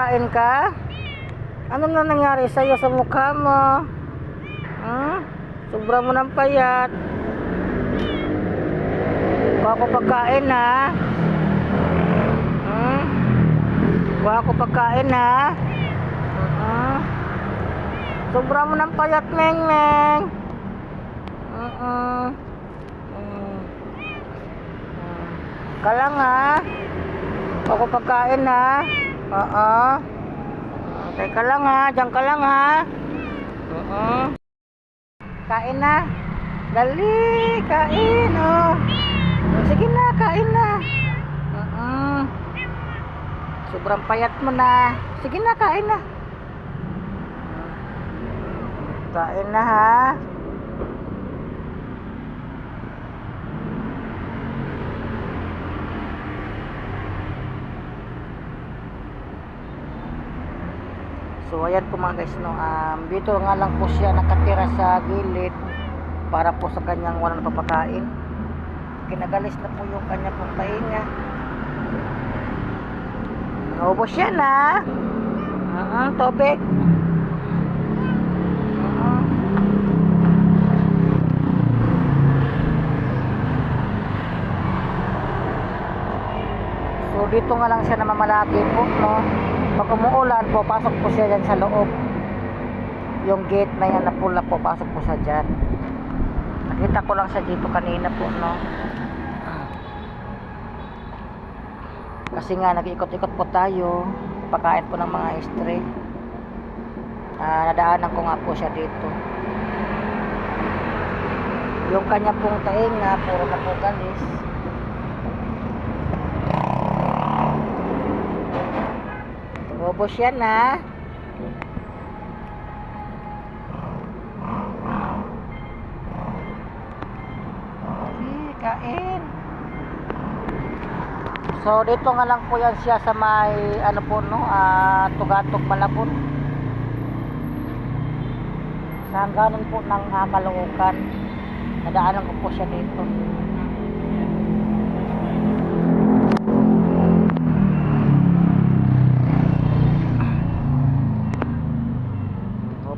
Kumakain ka? Ano na nangyari sa'yo sa mukha mo? Sobra mo ng payat. Kuha ko pagkain ha. Kuha ko pagkain ha. Sobra mo ng payat, Meng Meng. Kalang ha. Kuha ko pagkain ha. Okay ka lang ha. Diyan ka lang ha. Kain na. Dali, kain oh. Sige na, kain na. Sobrang payat mo na. Sige na, kain na. Kain na ha. So ayan po mga guys no, dito nga lang po siya nakatira sa gilid para po sa kanyang walang papakain. Kinagalis na po yung kanya pong pahinga. Naubos siya na. Tubig. So dito nga lang siya namamalagi po no. Pag umuulan po, pasok po siya dyan sa loob. Yung gate na yan na pula po, pasok po siya dyan. Nakita ko lang siya dito kanina po, no? Kasi nga, nag-ikot-ikot po tayo. Pagkain po ng mga stray. Nadaanan ko nga po siya dito. Yung kanya pong taing nga, puro na po galis. Ubos yan ha. Kain. So dito nga lang po yan siya sa may ano po no, Tugatog Malabon. Sa hangganan po ng Caloocan. Nadaanan ko po siya dito.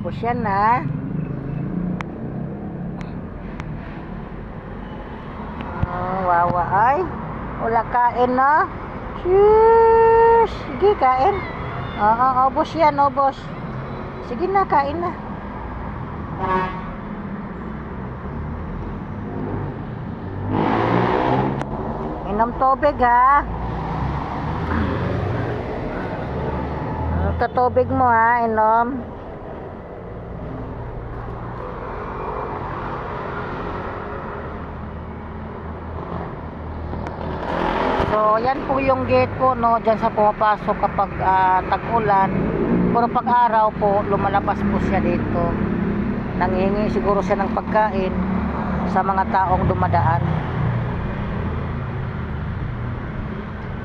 Ubos yan ha. Wawa ay. Wala kain na. Shush. Sige kain. Ubos yan, ubos. Sige na, kain na. Inom tubig ha. Ito tubig mo ha, inom. So, yan po yung gate po, no, dyan sa pumapasok kapag tag-ulan. Pero pag araw po, lumalabas po siya dito. Nanghihingi siguro siya ng pagkain sa mga taong dumadaan.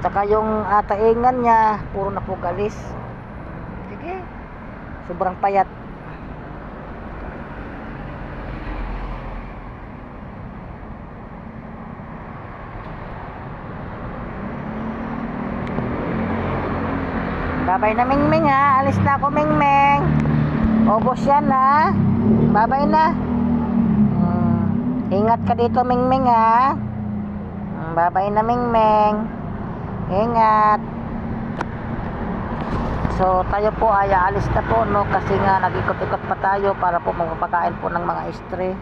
Saka yung taingan niya, puro na po galis. Sige, sobrang payat. Babay na Meng Meng ha. Alis na ako Meng Meng. Ubos yan ha. Babay na. Ingat ka dito Meng Meng ha. Babay na Meng Meng. Ingat. So tayo po ay aalis na po no. Kasi nga nag-ikot-ikot pa tayo para po magpapakain po ng mga stray.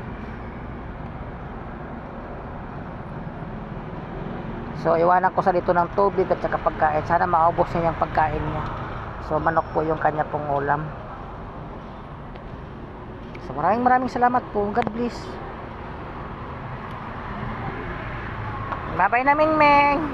So iwanan ko sa dito ng tubig at saka pagkain. Sana maubos niya yung pagkain niya. So manok po yung kanya pong ulam. So maraming salamat po. God bless. Bye bye na Meng Meng.